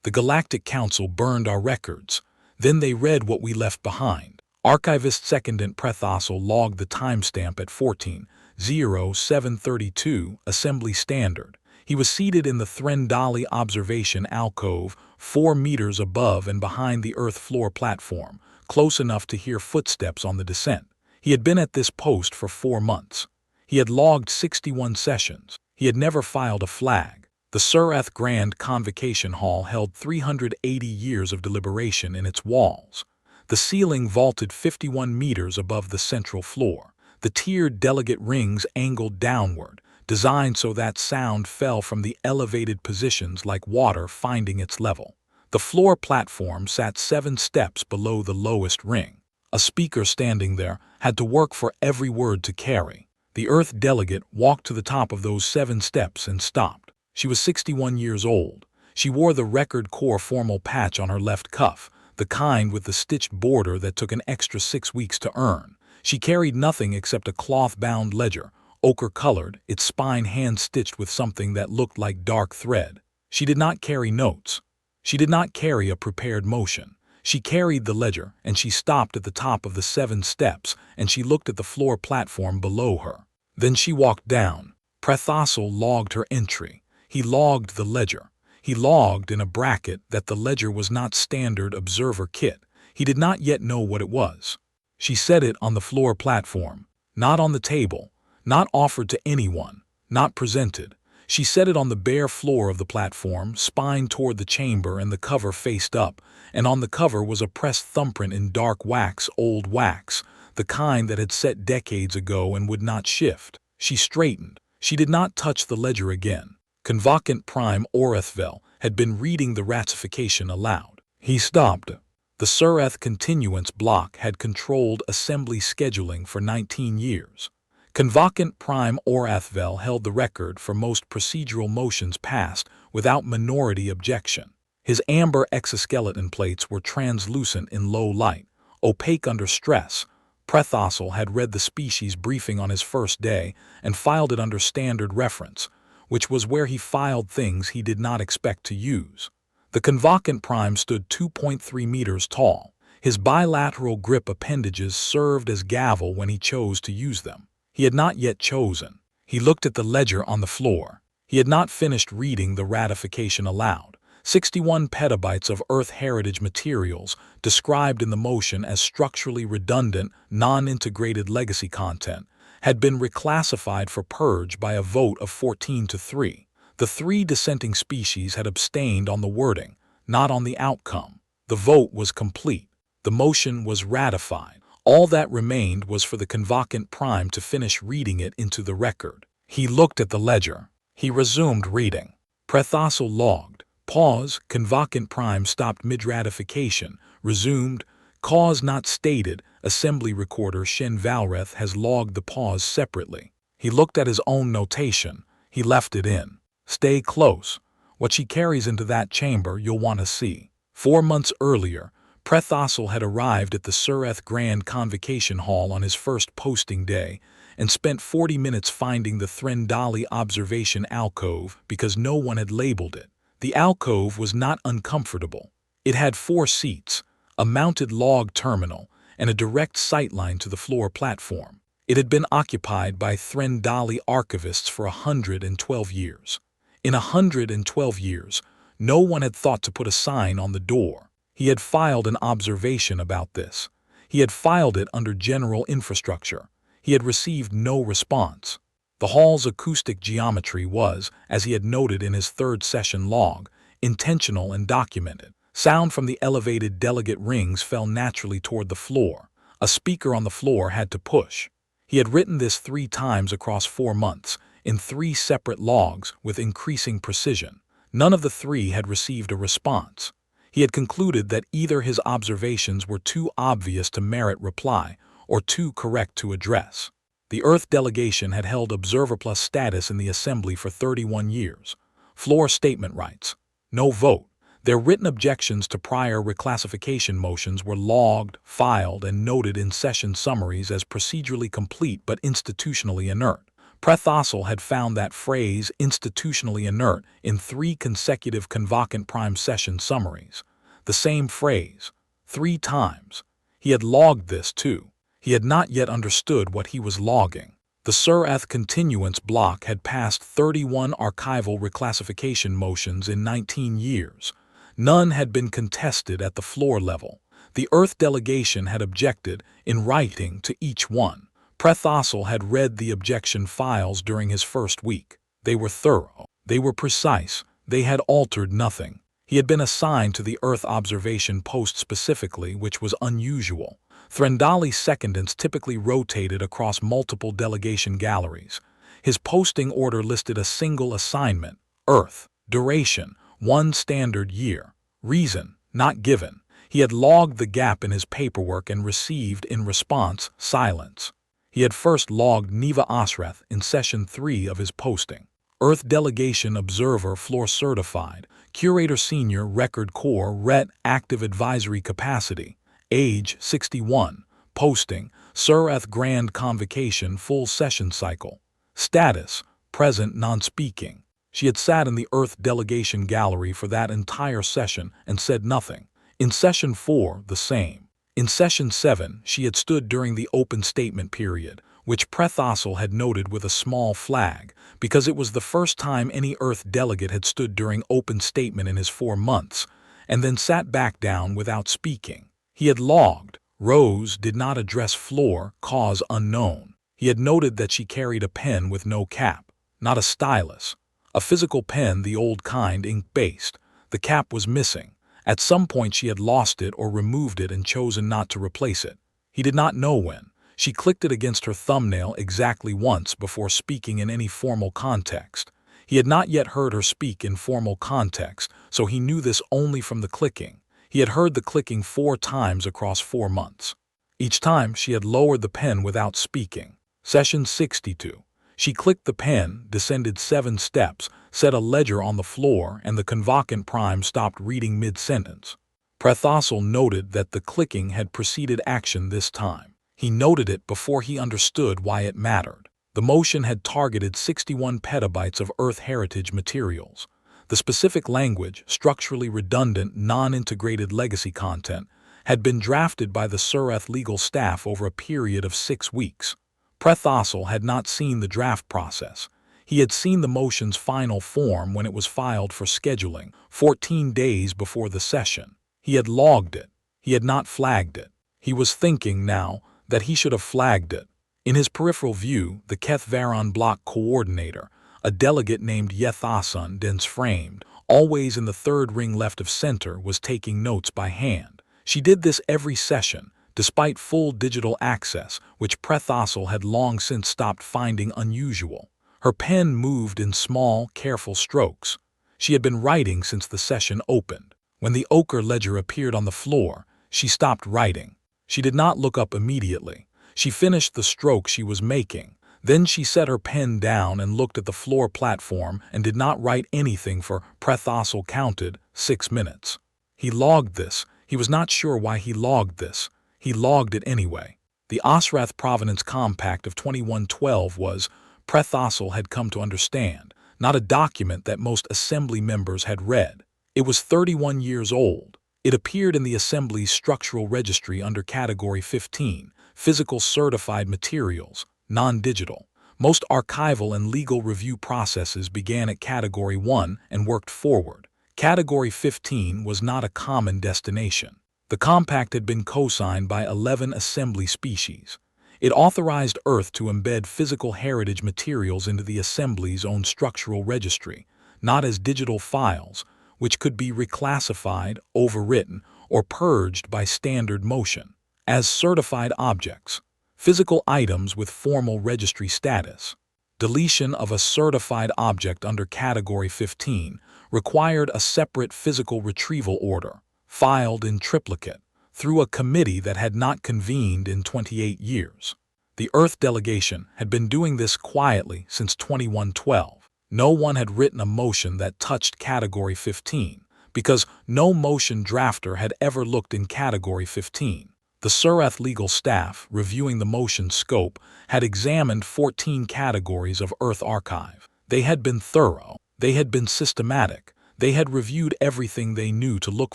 The Galactic Council burned our records. Then they read what we left behind. Archivist Secondant Prethossel logged the timestamp at 14:07:32 Assembly Standard. He was seated in the Threndali observation alcove 4 meters above and behind the Earth floor platform, close enough to hear footsteps on the descent. He had been at this post for 4 months. He had logged 61 sessions. He had never filed a flag. The Surath Grand Convocation Hall held 380 years of deliberation in its walls. The ceiling vaulted 51 meters above the central floor. The tiered delegate rings angled downward, designed so that sound fell from the elevated positions like water finding its level. The floor platform sat 7 steps below the lowest ring. A speaker standing there had to work for every word to carry. The Earth delegate walked to the top of those 7 steps and stopped. She was 61 years old. She wore the Record Corps formal patch on her left cuff, the kind with the stitched border that took an extra 6 weeks to earn. She carried nothing except a cloth-bound ledger, ochre-colored, its spine hand-stitched with something that looked like dark thread. She did not carry notes. She did not carry a prepared motion. She carried the ledger, and she stopped at the top of the 7 steps, and she looked at the floor platform below her. Then she walked down. Prethossel logged her entry. He logged the ledger. He logged in a bracket that the ledger was not standard observer kit. He did not yet know what it was. She set it on the floor platform, not on the table, not offered to anyone, not presented. She set it on the bare floor of the platform, spine toward the chamber and the cover faced up, and on the cover was a pressed thumbprint in dark wax, old wax, the kind that had set decades ago and would not shift. She straightened. She did not touch the ledger again. Convocant Prime Orethvel had been reading the ratification aloud. He stopped. The Surath continuance block had controlled assembly scheduling for 19 years. Convocant Prime Orethvel held the record for most procedural motions passed without minority objection. His amber exoskeleton plates were translucent in low light, opaque under stress. Prethossel had read the species briefing on his first day and filed it under standard reference, which was where he filed things he did not expect to use. The Convocant Prime stood 2.3 meters tall. His bilateral grip appendages served as gavel when he chose to use them. He had not yet chosen. He looked at the ledger on the floor. He had not finished reading the ratification aloud. 61 petabytes of Earth heritage materials, described in the motion as structurally redundant, non-integrated legacy content, had been reclassified for purge by a vote of 14-3. The 3 dissenting species had abstained on the wording, not on the outcome. The vote was complete. The motion was ratified. All that remained was for the Convocant Prime to finish reading it into the record. He looked at the ledger. He resumed reading. Prethossel logged. Pause. Convocant Prime stopped mid-ratification. Resumed. Cause not stated. Assembly recorder Shen Valreth has logged the pause separately. He looked at his own notation. He left it in. Stay close. What she carries into that chamber you'll want to see. 4 months earlier, Prethossel had arrived at the Surath Grand Convocation Hall on his first posting day and spent 40 minutes finding the Threndali observation alcove because no one had labeled it. The alcove was not uncomfortable. It had 4 seats, a mounted log terminal, and a direct sightline to the floor platform. It had been occupied by Threndali archivists for 112 years. In 112 years, no one had thought to put a sign on the door. He had filed an observation about this. He had filed it under general infrastructure. He had received no response. The hall's acoustic geometry was, as he had noted in his 3rd session log, intentional and documented. Sound from the elevated delegate rings fell naturally toward the floor. A speaker on the floor had to push. He had written this 3 times across 4 months, in 3 separate logs with increasing precision. None of the 3 had received a response. He had concluded that either his observations were too obvious to merit reply or too correct to address. The Earth delegation had held Observer Plus status in the Assembly for 31 years. Floor statement rights. No vote. Their written objections to prior reclassification motions were logged, filed, and noted in session summaries as procedurally complete but institutionally inert. Prethossel had found that phrase institutionally inert in 3 consecutive convocant prime session summaries. The same phrase, 3 times. He had logged this too. He had not yet understood what he was logging. The Surath continuance block had passed 31 archival reclassification motions in 19 years. None had been contested at the floor level. The Earth delegation had objected in writing to each one. Prethossel had read the objection files during his first week. They were thorough. They were precise. They had altered nothing. He had been assigned to the Earth observation post specifically, which was unusual. Threndali secondants typically rotated across multiple delegation galleries. His posting order listed a single assignment, Earth, duration, 1 standard year, reason, not given. He had logged the gap in his paperwork and received, in response, silence. He had first logged Neva Osrath in session 3 of his posting. Earth Delegation Observer Floor Certified, Curator Senior Record Corps RET Active Advisory Capacity, Age 61, Posting, Surath Grand Convocation Full Session Cycle, Status, Present Non-Speaking. She had sat in the Earth Delegation Gallery for that entire session and said nothing. In session 4, the same. In session 7, she had stood during the open statement period, which Prethossel had noted with a small flag, because it was the first time any Earth delegate had stood during open statement in his 4 months, and then sat back down without speaking. He had logged, Rose did not address floor, cause unknown. He had noted that she carried a pen with no cap, not a stylus. A physical pen, the old kind, ink-based. The cap was missing. At some point she had lost it or removed it and chosen not to replace it. He did not know when. She clicked it against her thumbnail exactly once before speaking in any formal context. He had not yet heard her speak in formal context, so he knew this only from the clicking. He had heard the clicking 4 times across 4 months. Each time she had lowered the pen without speaking. Session 62. She clicked the pen, descended 7 steps, set a ledger on the floor, and the convocant prime stopped reading mid-sentence. Prethossel noted that the clicking had preceded action this time. He noted it before he understood why it mattered. The motion had targeted 61 petabytes of Earth heritage materials. The specific language, structurally redundant, non-integrated legacy content, had been drafted by the Surath legal staff over a period of 6 weeks. Prethossel had not seen the draft process. He had seen the motion's final form when it was filed for scheduling, 14 days before the session. He had logged it. He had not flagged it. He was thinking now that he should have flagged it. In his peripheral view, the Keth Varon block coordinator, a delegate named Yethasun, dense framed, always in the 3rd ring left of center, was taking notes by hand. She did this every session, despite full digital access, which Prethossel had long since stopped finding unusual. Her pen moved in small, careful strokes. She had been writing since the session opened. When the ochre ledger appeared on the floor, she stopped writing. She did not look up immediately. She finished the stroke she was making. Then she set her pen down and looked at the floor platform and did not write anything for, Prethossel counted, 6 minutes. He logged this. He was not sure why he logged this. He logged it anyway. The Osrath Provenance Compact of 2112 was, Prethossel had come to understand, not a document that most Assembly members had read. It was 31 years old. It appeared in the Assembly's Structural Registry under Category 15, Physical Certified Materials, Non-Digital. Most archival and legal review processes began at Category 1 and worked forward. Category 15 was not a common destination. The compact had been co-signed by 11 Assembly species. It authorized Earth to embed physical heritage materials into the Assembly's own structural registry, not as digital files, which could be reclassified, overwritten, or purged by standard motion, as certified objects, physical items with formal registry status. Deletion of a certified object under Category 15 required a separate physical retrieval order, filed in triplicate, through a committee that had not convened in 28 years. The Earth delegation had been doing this quietly since 2112. No one had written a motion that touched Category 15, because no motion drafter had ever looked in Category 15. The Surath legal staff, reviewing the motion scope, had examined 14 categories of Earth archive. They had been thorough. They had been systematic. They had reviewed everything they knew to look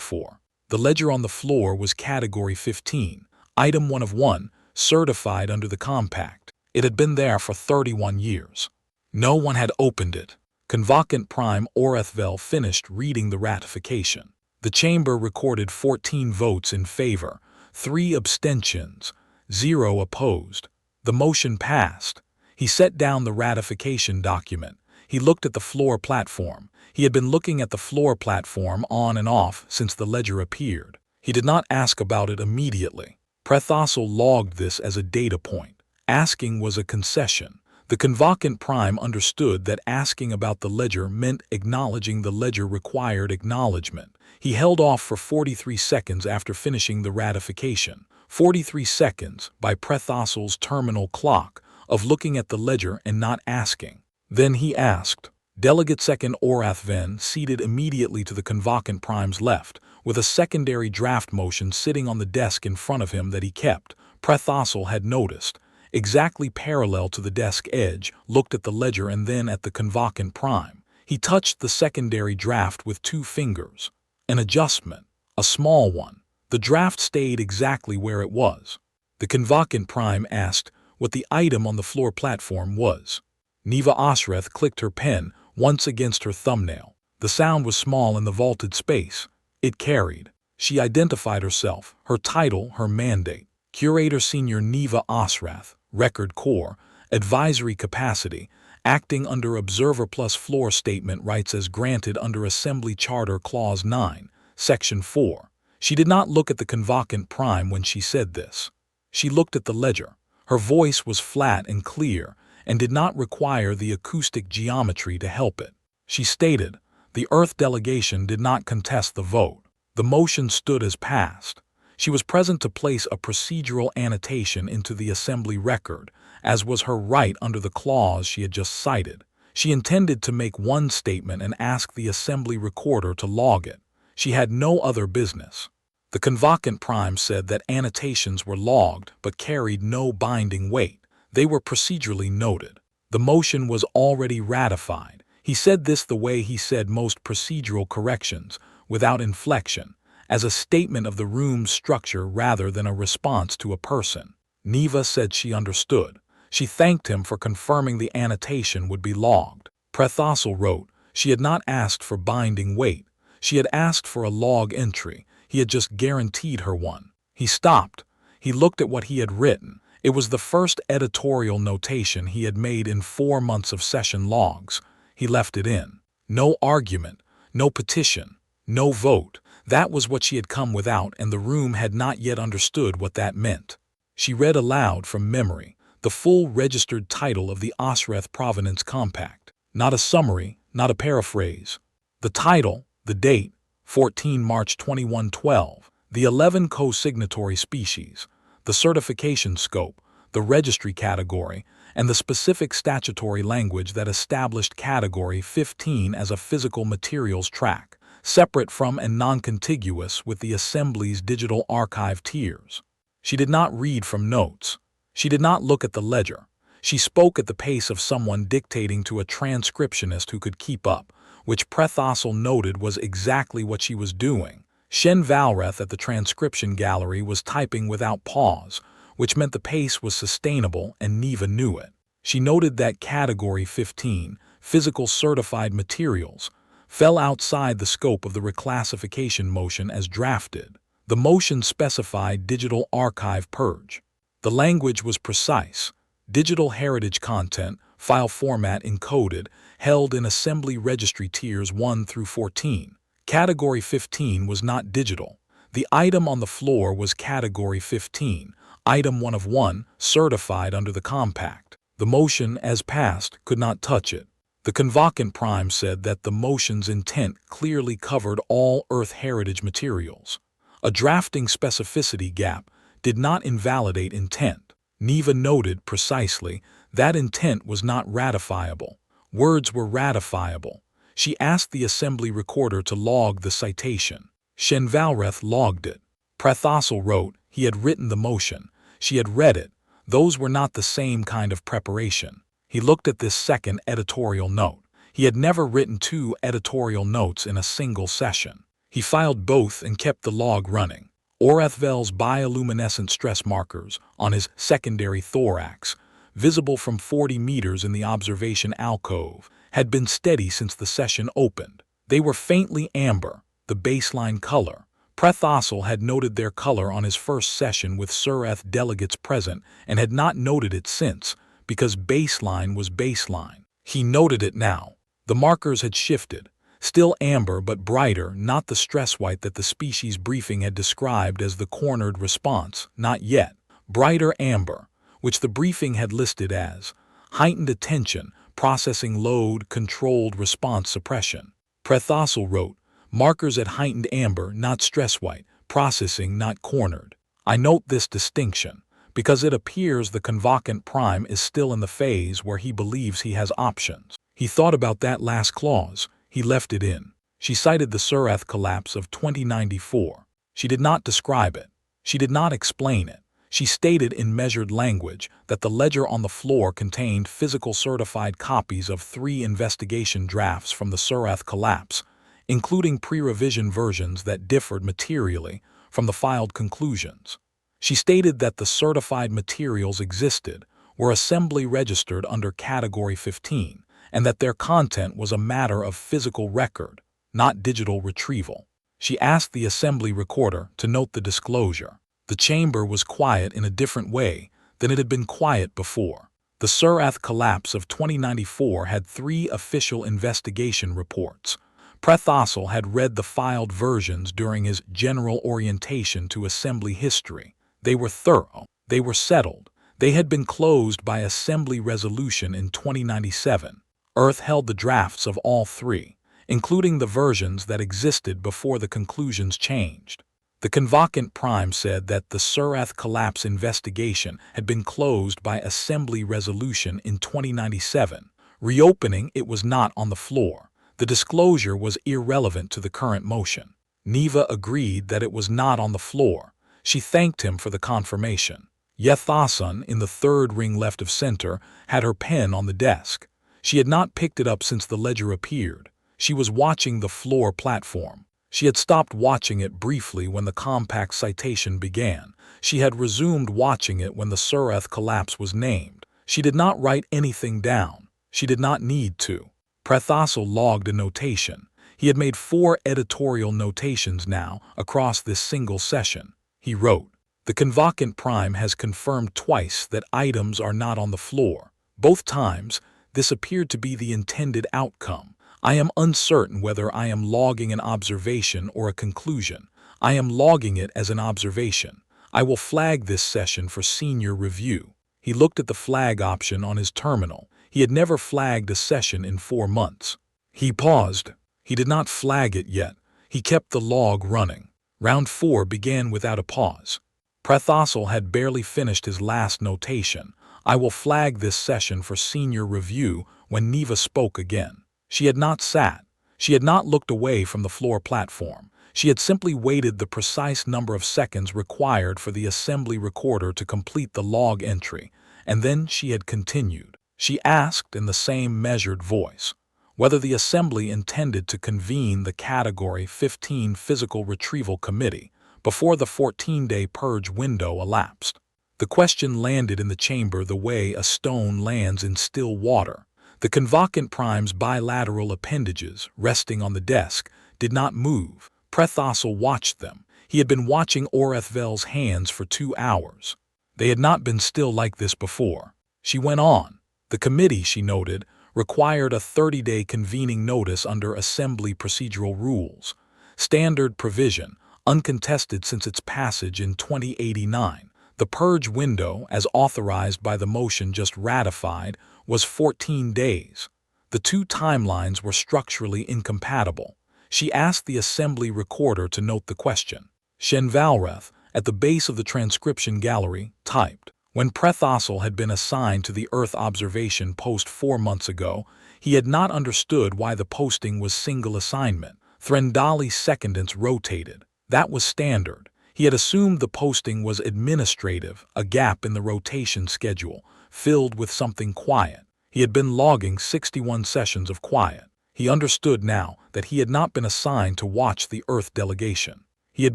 for. The ledger on the floor was Category 15, Item 1 of 1, certified under the compact. It had been there for 31 years. No one had opened it. Convocant Prime Orethvel finished reading the ratification. The chamber recorded 14 votes in favor, 3 abstentions, 0 opposed. The motion passed. He set down the ratification document. He looked at the floor platform. He had been looking at the floor platform on and off since the ledger appeared. He did not ask about it immediately. Prethossel logged this as a data point. Asking was a concession. The Convocant Prime understood that asking about the ledger meant acknowledging the ledger required acknowledgement. He held off for 43 seconds after finishing the ratification. 43 seconds, by Prethossel's terminal clock, of looking at the ledger and not asking. Then he asked. Delegate Second Orathven seated immediately to the Convocant Prime's left, with a secondary draft motion sitting on the desk in front of him that he kept. Prethossel had noticed. Exactly parallel to the desk edge, looked at the ledger and then at the Convocant Prime. He touched the secondary draft with 2 fingers. An adjustment, a small one. The draft stayed exactly where it was. The Convocant Prime asked what the item on the floor platform was. Neva Osreth clicked her pen once against her thumbnail. The sound was small in the vaulted space. It carried. She identified herself, her title, her mandate. Curator Senior Neva Osrath, Record Corps, Advisory Capacity, acting under Observer plus Floor Statement rights as granted under Assembly Charter Clause 9, Section 4. She did not look at the Convocant Prime when she said this. She looked at the ledger. Her voice was flat and clear and did not require the acoustic geometry to help it. She stated, the Earth delegation did not contest the vote. The motion stood as passed. She was present to place a procedural annotation into the Assembly record, as was her right under the clause she had just cited. She intended to make one statement and ask the Assembly recorder to log it. She had no other business. The Convocant Prime said that annotations were logged but carried no binding weight. They were procedurally noted. The motion was already ratified. He said this the way he said most procedural corrections, without inflection, as a statement of the room's structure rather than a response to a person. Neva said she understood. She thanked him for confirming the annotation would be logged. Prethossel wrote, she had not asked for binding weight. She had asked for a log entry. He had just guaranteed her one. He stopped. He looked at what he had written. It was the first editorial notation he had made in 4 months of session logs. He left it in. No argument, no petition, no vote. That was what she had come without, and the room had not yet understood what that meant. She read aloud from memory the full registered title of the Osreth Provenance Compact. Not a summary, not a paraphrase. The title, the date, 14 March 2112, the 11 co-signatory species, the certification scope, the registry category, and the specific statutory language that established Category 15 as a physical materials track, separate from and non-contiguous with the Assembly's digital archive tiers. She did not read from notes. She did not look at the ledger. She spoke at the pace of someone dictating to a transcriptionist who could keep up, which Prethossel noted was exactly what she was doing. Shen Valreth at the transcription gallery was typing without pause, which meant the pace was sustainable and Neva knew it. She noted that Category 15, Physical Certified Materials, fell outside the scope of the reclassification motion as drafted. The motion specified digital archive purge. The language was precise. Digital heritage content, file format encoded, held in Assembly Registry Tiers 1 through 14. Category 15 was not digital. The item on the floor was Category 15, Item 1 of 1, certified under the compact. The motion, as passed, could not touch it. The Convocant Prime said that the motion's intent clearly covered all Earth heritage materials. A drafting specificity gap did not invalidate intent. Neva noted precisely that intent was not ratifiable. Words were ratifiable. She asked the Assembly recorder to log the citation. Shen Valreth logged it. Prethossel wrote, He had written the motion. She had read it. Those were not the same kind of preparation. He looked at this second editorial note. He had never written 2 editorial notes in a single session. He filed both and kept the log running. Orethvel's bioluminescent stress markers on his secondary thorax, visible from 40 meters in the observation alcove, had been steady since the session opened. They were faintly amber, the baseline color. Prethosel had noted their color on his first session with Sureth delegates present and had not noted it since, because baseline was baseline. He noted it now. The markers had shifted. Still amber but brighter, not the stress white that the species briefing had described as the cornered response, not yet. Brighter amber, which the briefing had listed as heightened attention, processing load, controlled response suppression. Prethosel wrote, markers at heightened amber, not stress white, processing, not cornered. I note this distinction, because it appears the convocant prime is still in the phase where he believes he has options. He thought about that last clause. He left it in. She cited the Sureth collapse of 2094. She did not describe it. She did not explain it. She stated in measured language that the ledger on the floor contained physical certified copies of 3 investigation drafts from the Sureth collapse, including pre-revision versions that differed materially from the filed conclusions. She stated that the certified materials existed, were assembly registered under Category 15, and that their content was a matter of physical record, not digital retrieval. She asked the assembly recorder to note the disclosure. The chamber was quiet in a different way than it had been quiet before. The Sureth collapse of 2094 had 3 official investigation reports. Prethosel had read the filed versions during his general orientation to assembly history. They were thorough. They were settled. They had been closed by assembly resolution in 2097. Earth held the drafts of all 3, including the versions that existed before the conclusions changed. The convocant prime said that the Sureth collapse investigation had been closed by assembly resolution in 2097. Reopening it was not on the floor. The disclosure was irrelevant to the current motion. Neva agreed that it was not on the floor. She thanked him for the confirmation. Yethasun, in the 3rd ring left of center, had her pen on the desk. She had not picked it up since the ledger appeared. She was watching the floor platform. She had stopped watching it briefly when the compact citation began. She had resumed watching it when the Sureth collapse was named. She did not write anything down. She did not need to. Prethosel logged a notation. He had made 4 editorial notations now across this single session. He wrote, "The convocant prime has confirmed twice that items are not on the floor. Both times, this appeared to be the intended outcome. I am uncertain whether I am logging an observation or a conclusion. I am logging it as an observation. I will flag this session for senior review." He looked at the flag option on his terminal. He had never flagged a session in 4 months. He paused. He did not flag it yet. He kept the log running. Round 4 began without a pause. Prethosel had barely finished his last notation. "I will flag this session for senior review," when Neva spoke again. She had not sat. She had not looked away from the floor platform. She had simply waited the precise number of seconds required for the assembly recorder to complete the log entry, and then she had continued. She asked in the same measured voice whether the assembly intended to convene the Category 15 Physical Retrieval Committee before the 14-day purge window elapsed. The question landed in the chamber the way a stone lands in still water. The convocant prime's bilateral appendages, resting on the desk, did not move. Prethosel watched them. He had been watching Orethvel's hands for 2 hours. They had not been still like this before. She went on. The committee, she noted, required a 30-day convening notice under Assembly procedural rules. Standard provision, uncontested since its passage in 2089. The purge window, as authorized by the motion just ratified, was 14 days. The 2 timelines were structurally incompatible. She asked the assembly recorder to note the question. Shenvalrath, at the base of the transcription gallery, typed. When Prethosel had been assigned to the Earth observation post 4 months ago, he had not understood why the posting was single assignment. Threndali secondants rotated. That was standard. He had assumed the posting was administrative, a gap in the rotation schedule, filled with something quiet. He had been logging 61 sessions of quiet. He understood now that he had not been assigned to watch the Earth delegation. He had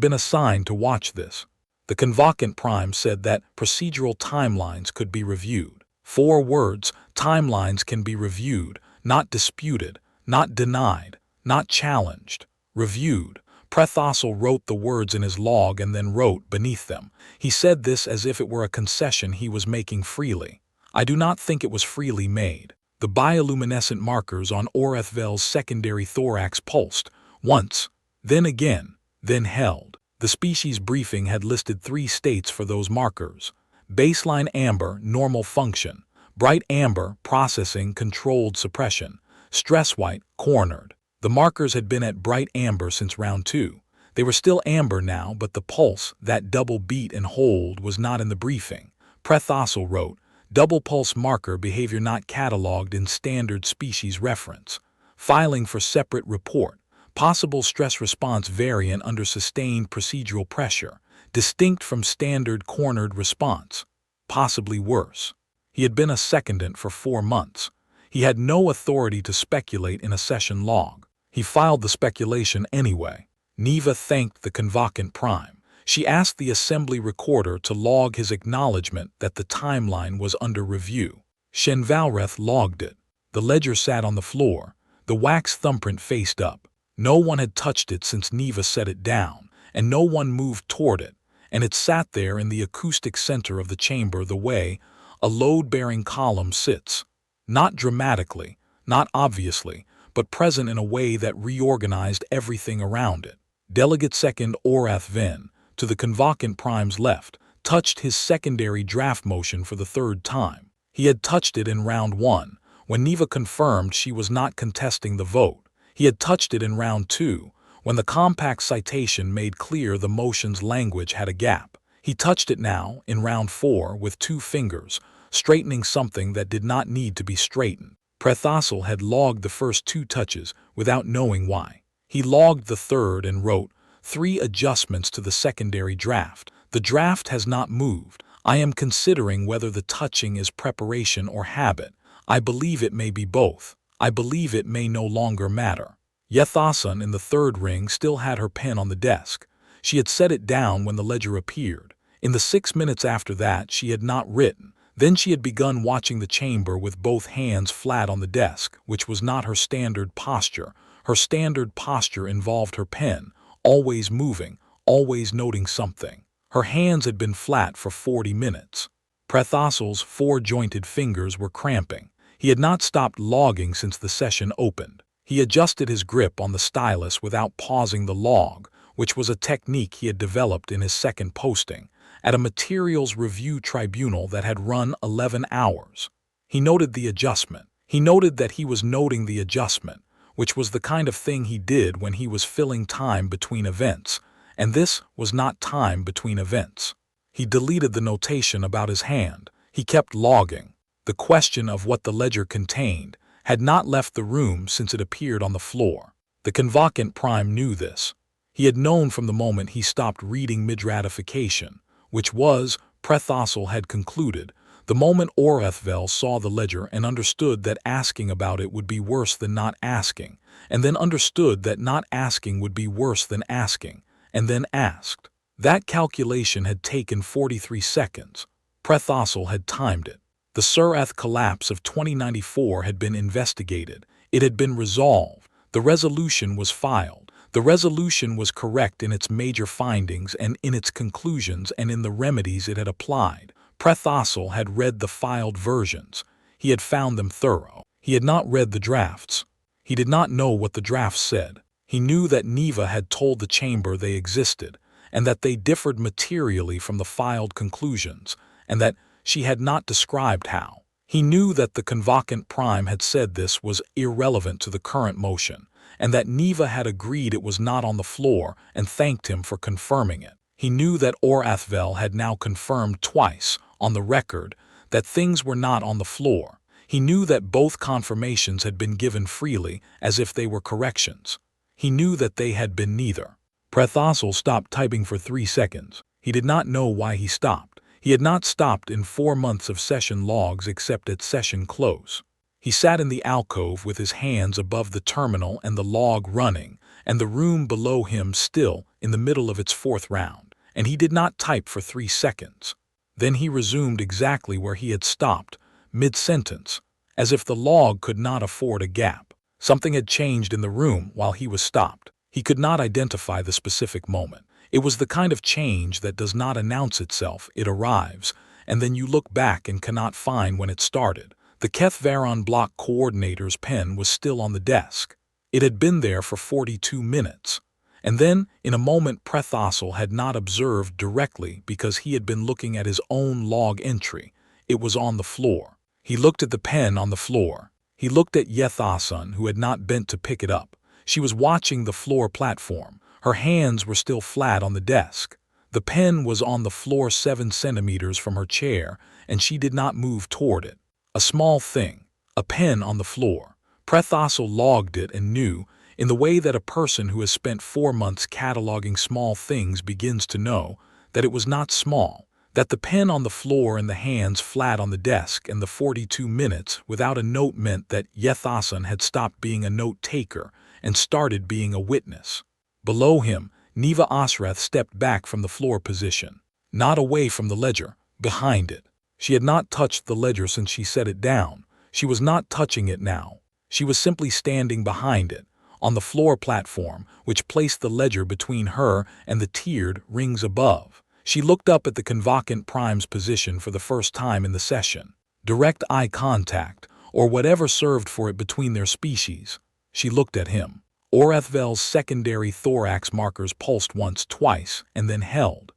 been assigned to watch this. The convocant prime said that procedural timelines could be reviewed. 4 words: timelines can be reviewed, not disputed, not denied, not challenged. Reviewed. Prethosel wrote the words in his log and then wrote beneath them. He said this as if it were a concession he was making freely. I do not think it was freely made. The bioluminescent markers on Orethvel's secondary thorax pulsed, once, then again, then held. The species briefing had listed 3 states for those markers. Baseline amber, normal function. Bright amber, processing, controlled suppression. Stress white, cornered. The markers had been at bright amber since round 2. They were still amber now, but the pulse, that double beat and hold, was not in the briefing. Prethosel wrote, double pulse marker behavior not cataloged in standard species reference. Filing for separate report. Possible stress response variant under sustained procedural pressure. Distinct from standard cornered response. Possibly worse. He had been a secondant for 4 months. He had no authority to speculate in a session log. He filed the speculation anyway. Neva thanked the convocant prime. She asked the assembly recorder to log his acknowledgement that the timeline was under review. Shenvalreth logged it. The ledger sat on the floor. The wax thumbprint faced up. No one had touched it since Neva set it down, and no one moved toward it, and it sat there in the acoustic center of the chamber the way a load-bearing column sits. Not dramatically, not obviously, but present in a way that reorganized everything around it. Delegate Second Orath Ven, to the convocant prime's left, touched his secondary draft motion for the 3rd time. He had touched it in round 1, when Neva confirmed she was not contesting the vote. He had touched it in round 2, when the compact citation made clear the motion's language had a gap. He touched it now, in round 4, with 2 fingers, straightening something that did not need to be straightened. Prethosel had logged the first 2 touches without knowing why. He logged the 3rd and wrote, 3 adjustments to the secondary draft. The draft has not moved. I am considering whether the touching is preparation or habit. I believe it may be both. I believe it may no longer matter. Yethasan in the 3rd ring still had her pen on the desk. She had set it down when the ledger appeared. In the 6 minutes after that, she had not written. Then she had begun watching the chamber with both hands flat on the desk, which was not her standard posture. Her standard posture involved her pen, always moving, always noting something. Her hands had been flat for 40 minutes. Prethosel's 4-jointed fingers were cramping. He had not stopped logging since the session opened. He adjusted his grip on the stylus without pausing the log, which was a technique he had developed in his 2nd posting, at a materials review tribunal that had run 11 hours. He noted the adjustment. He noted that he was noting the adjustment, which was the kind of thing he did when he was filling time between events, and this was not time between events. He deleted the notation about his hand. He kept logging. The question of what the ledger contained had not left the room since it appeared on the floor. The convocant prime knew this. He had known from the moment he stopped reading mid-ratification, which was, Prethosel had concluded, the moment Orethvel saw the ledger and understood that asking about it would be worse than not asking, and then understood that not asking would be worse than asking, and then asked. That calculation had taken 43 seconds. Prethosel had timed it. The Sureth collapse of 2094 had been investigated. It had been resolved. The resolution was filed. The resolution was correct in its major findings and in its conclusions and in the remedies it had applied. Prethosel had read the filed versions. He had found them thorough. He had not read the drafts. He did not know what the drafts said. He knew that Neva had told the chamber they existed, and that they differed materially from the filed conclusions, and that she had not described how. He knew that the convocant prime had said this was irrelevant to the current motion, and that Neva had agreed it was not on the floor and thanked him for confirming it. He knew that Orethvel had now confirmed twice, on the record, that things were not on the floor. He knew that both confirmations had been given freely, as if they were corrections. He knew that they had been neither. Prethasel stopped typing for 3 seconds. He did not know why he stopped. He had not stopped in 4 months of session logs except at session close. He sat in the alcove with his hands above the terminal and the log running, and the room below him still in the middle of its 4th round, and he did not type for 3 seconds. Then he resumed exactly where he had stopped, mid-sentence, as if the log could not afford a gap. Something had changed in the room while he was stopped. He could not identify the specific moment. It was the kind of change that does not announce itself. It arrives, and then you look back and cannot find when it started. The Keth Varon block coordinator's pen was still on the desk. It had been there for 42 minutes. And then, in a moment Prethasel had not observed directly because he had been looking at his own log entry. It was on the floor. He looked at the pen on the floor. He looked at Yethasun, who had not bent to pick it up. She was watching the floor platform. Her hands were still flat on the desk. The pen was on the floor 7 centimeters from her chair, and she did not move toward it. A small thing, a pen on the floor. Prethasel logged it and knew, in the way that a person who has spent 4 months cataloging small things begins to know, that it was not small, that the pen on the floor and the hands flat on the desk and the 42 minutes without a note meant that Yethasun had stopped being a note-taker and started being a witness. Below him, Neva Osrath stepped back from the floor position, not away from the ledger, behind it. She had not touched the ledger since she set it down. She was not touching it now. She was simply standing behind it, on the floor platform, which placed the ledger between her and the tiered rings above. She looked up at the convocant prime's position for the first time in the session. Direct eye contact, or whatever served for it between their species. She looked at him. Orathvel's secondary thorax markers pulsed once, twice, and then held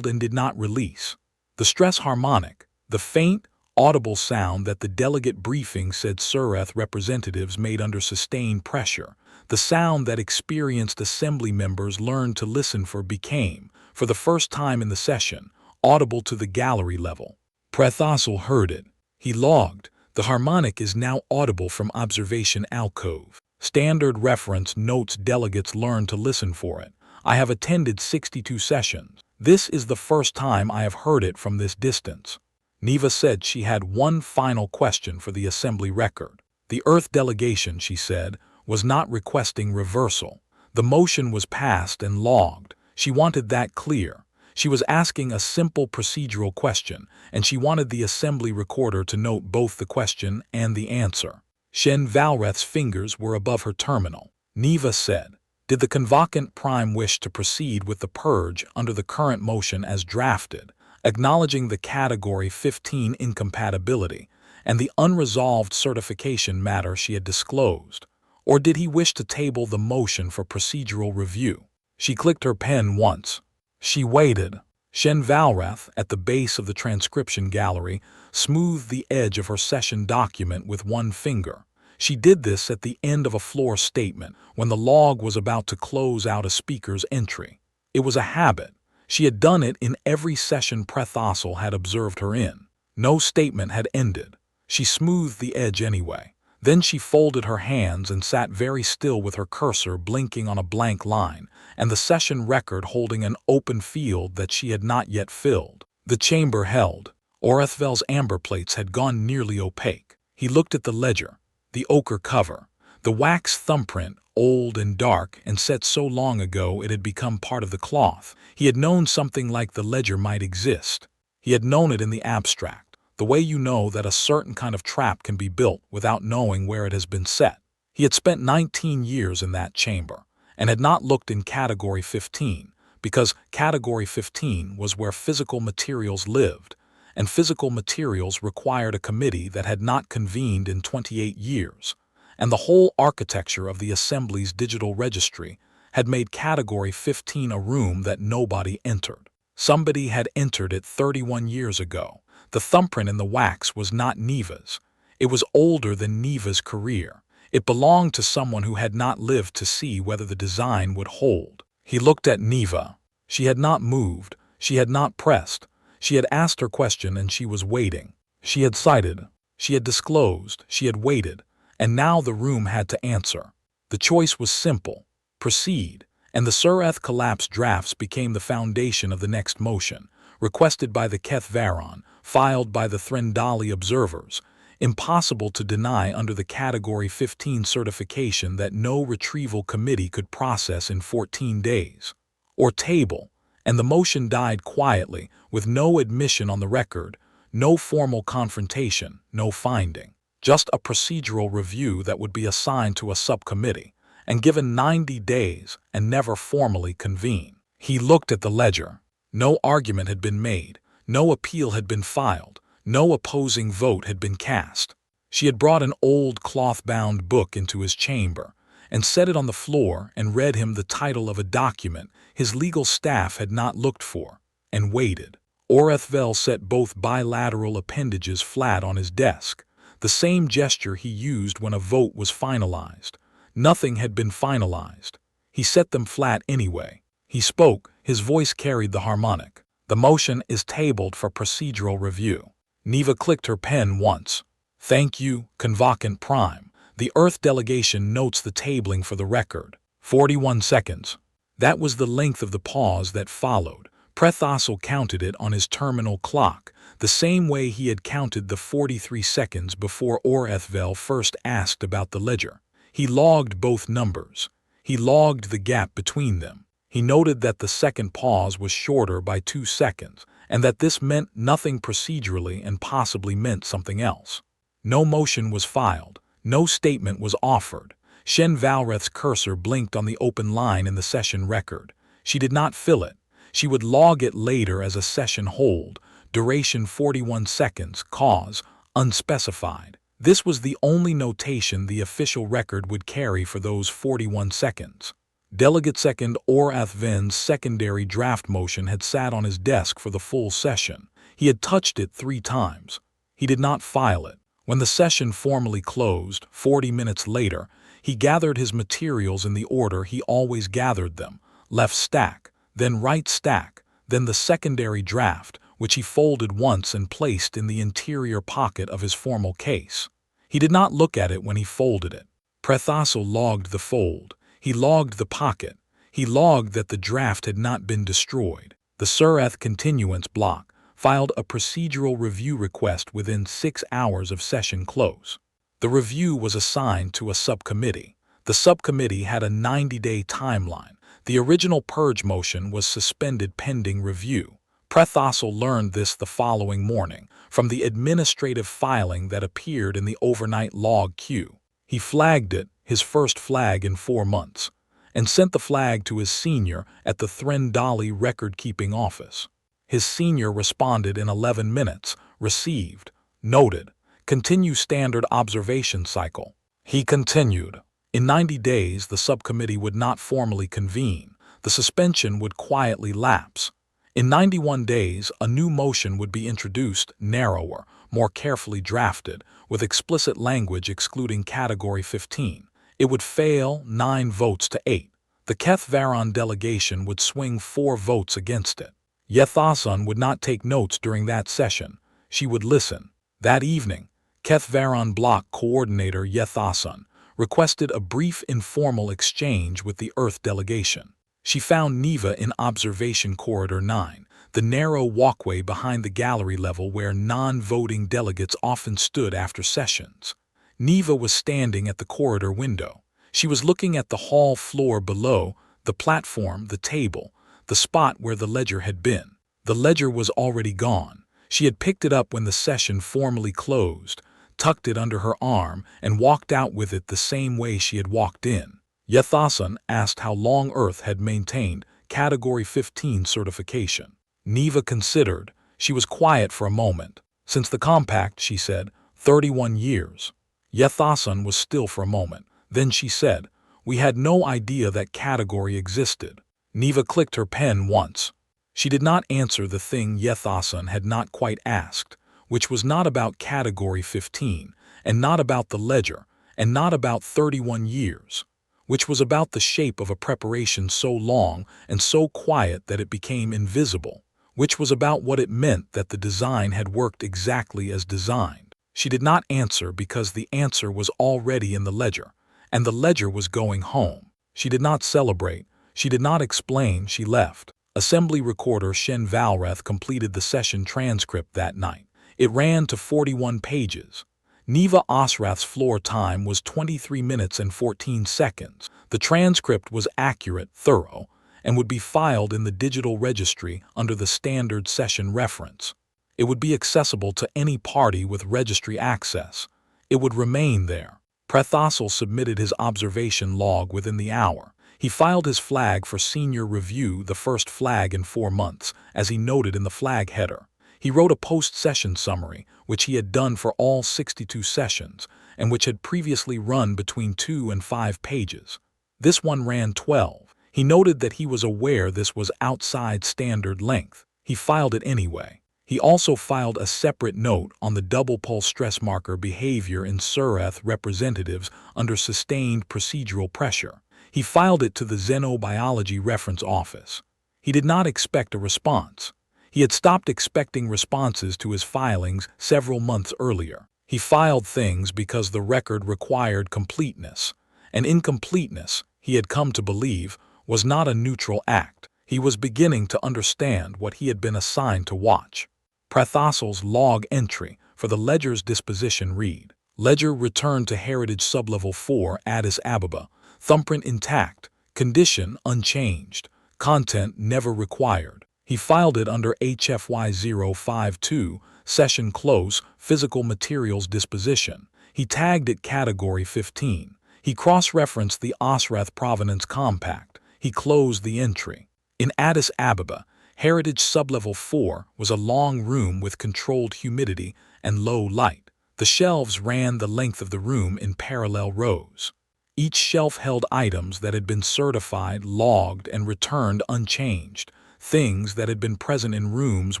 and did not release. The stress harmonic, the faint, audible sound that the delegate briefing said Sureth representatives made under sustained pressure, the sound that experienced assembly members learned to listen for became, for the first time in the session, audible to the gallery level. Prethasel heard it. He logged. The harmonic is now audible from observation alcove. Standard reference notes delegates learn to listen for it. I have attended 62 sessions. This is the first time I have heard it from this distance. Neva said she had one final question for the assembly record. The Earth delegation, she said, was not requesting reversal. The motion was passed and logged. She wanted that clear. She was asking a simple procedural question, and she wanted the assembly recorder to note both the question and the answer. Shen Valreth's fingers were above her terminal. Neva said, "Did the convocant prime wish to proceed with the purge under the current motion as drafted, acknowledging the Category 15 incompatibility and the unresolved certification matter she had disclosed? Or did he wish to table the motion for procedural review?" She clicked her pen once. She waited. Shen Valrath, at the base of the transcription gallery, smoothed the edge of her session document with one finger. She did this at the end of a floor statement, when the log was about to close out a speaker's entry. It was a habit. She had done it in every session Prethasel had observed her in. No statement had ended. She smoothed the edge anyway. Then she folded her hands and sat very still with her cursor blinking on a blank line, and the session record holding an open field that she had not yet filled. The chamber held. Orathvel's amber plates had gone nearly opaque. He looked at the ledger, the ochre cover, the wax thumbprint, old and dark and set so long ago it had become part of the cloth. He had known something like the ledger might exist. He had known it in the abstract, the way you know that a certain kind of trap can be built without knowing where it has been set. He had spent 19 years in that chamber, and had not looked in Category 15, because Category 15 was where physical materials lived, and physical materials required a committee that had not convened in 28 years, and the whole architecture of the Assembly's digital registry had made Category 15 a room that nobody entered. Somebody had entered it 31 years ago. The thumbprint in the wax was not Neva's. It was older than Neva's career. It belonged to someone who had not lived to see whether the design would hold. He looked at Neva. She had not moved. She had not pressed. She had asked her question and she was waiting. She had cited. She had disclosed. She had waited. And now the room had to answer. The choice was simple. Proceed. and the Sureth collapsed drafts became the foundation of the next motion, requested by the Keth Varon, filed by the Threndali observers, impossible to deny under the Category 15 certification that no retrieval committee could process in 14 days, or table, and the motion died quietly, with no admission on the record, no formal confrontation, no finding, just a procedural review that would be assigned to a subcommittee, and given 90 days and never formally convene. He looked at the ledger. No argument had been made, no appeal had been filed, no opposing vote had been cast. She had brought an old cloth-bound book into his chamber and set it on the floor and read him the title of a document his legal staff had not looked for, and waited. Orethvel set both bilateral appendages flat on his desk, the same gesture he used when a vote was finalized. Nothing had been finalized. He set them flat anyway. He spoke, his voice carried the harmonic. The motion is tabled for procedural review. Neva clicked her pen once. Thank you, Convocant Prime. The Earth delegation notes the tabling for the record. 41 seconds. That was the length of the pause that followed. Prethassel counted it on his terminal clock, the same way he had counted the 43 seconds before Orethvel first asked about the ledger. He logged both numbers. He logged the gap between them. He noted that the second pause was shorter by 2 seconds, and that this meant nothing procedurally and possibly meant something else. No motion was filed. No statement was offered. Shen Valreth's cursor blinked on the open line in the session record. She did not fill it. She would log it later as a session hold, duration 41 seconds, cause unspecified. This was the only notation the official record would carry for those 41 seconds. Delegate Second Orethven's secondary draft motion had sat on his desk for the full session. He had touched it 3 times. He did not file it. When the session formally closed, 40 minutes later, he gathered his materials in the order he always gathered them: left stack, then right stack, then the secondary draft, which he folded once and placed in the interior pocket of his formal case. He did not look at it when he folded it. Prethassel logged the fold. He logged the pocket. He logged that the draft had not been destroyed. The Sureth continuance block filed a procedural review request within 6 hours of session close. The review was assigned to a subcommittee. The subcommittee had a 90-day timeline. The original purge motion was suspended pending review. Prethassel learned this the following morning from the administrative filing that appeared in the overnight log queue. He flagged it, his first flag in 4 months, and sent the flag to his senior at the Threndali record-keeping office. His senior responded in 11 minutes, received, noted, continue standard observation cycle. He continued. In 90 days, the subcommittee would not formally convene. The suspension would quietly lapse. In 91 days, a new motion would be introduced, narrower, more carefully drafted, with explicit language excluding Category 15. It would fail 9 votes to 8. The Keth Varon delegation would swing 4 votes against it. Yethasun would not take notes during that session. She would listen. That evening, Keth Varon block coordinator Yethasun requested a brief informal exchange with the Earth delegation. She found Neva in Observation Corridor 9, the narrow walkway behind the gallery level where non-voting delegates often stood after sessions. Neva was standing at the corridor window. She was looking at the hall floor below, the platform, the table, the spot where the ledger had been. The ledger was already gone. She had picked it up when the session formally closed, tucked it under her arm, and walked out with it the same way she had walked in. Yethasun asked how long Earth had maintained Category 15 certification. Neva considered. She was quiet for a moment. Since the compact, she said, 31 years. Yethasun was still for a moment. Then she said, we had no idea that category existed. Neva clicked her pen once. She did not answer the thing Yethasun had not quite asked, which was not about Category 15, and not about the ledger, and not about 31 years, which was about the shape of a preparation so long and so quiet that it became invisible, which was about what it meant that the design had worked exactly as designed. She did not answer because the answer was already in the ledger, and the ledger was going home. She did not celebrate. She did not explain she left. Assembly recorder Shen Valrath completed the session transcript that night. It ran to 41 pages. Neva Osrath's floor time was 23 minutes and 14 seconds. The transcript was accurate, thorough, and would be filed in the digital registry under the standard session reference. It would be accessible to any party with registry access. It would remain there. Prathasel submitted his observation log within the hour. He filed his flag for senior review, the first flag in 4 months, as he noted in the flag header. He wrote a post-session summary, which he had done for all 62 sessions, and which had previously run between 2 and 5 pages. This one ran 12. He noted that he was aware this was outside standard length. He filed it anyway. He also filed a separate note on the double pulse stress marker behavior in Surath representatives under sustained procedural pressure. He filed it to the Xenobiology Reference Office. He did not expect a response. He had stopped expecting responses to his filings several months earlier. He filed things because the record required completeness, and incompleteness, he had come to believe, was not a neutral act. He was beginning to understand what he had been assigned to watch. Prathasel's log entry for the ledger's disposition read: Ledger returned to Heritage Sublevel 4, Addis Ababa. Thumbprint intact. Condition unchanged. Content never required. He filed it under HFY 052, Session Close, Physical Materials Disposition. He tagged it Category 15. He cross-referenced the Osrath Provenance Compact. He closed the entry. In Addis Ababa, Heritage Sublevel 4 was a long room with controlled humidity and low light. The shelves ran the length of the room in parallel rows. Each shelf held items that had been certified, logged, and returned unchanged, things that had been present in rooms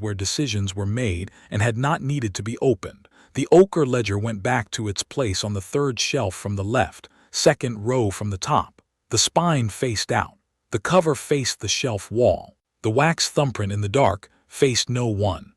where decisions were made and had not needed to be opened. The ochre ledger went back to its place on the third shelf from the left, second row from the top. The spine faced out. The cover faced the shelf wall. The wax thumbprint in the dark faced no one.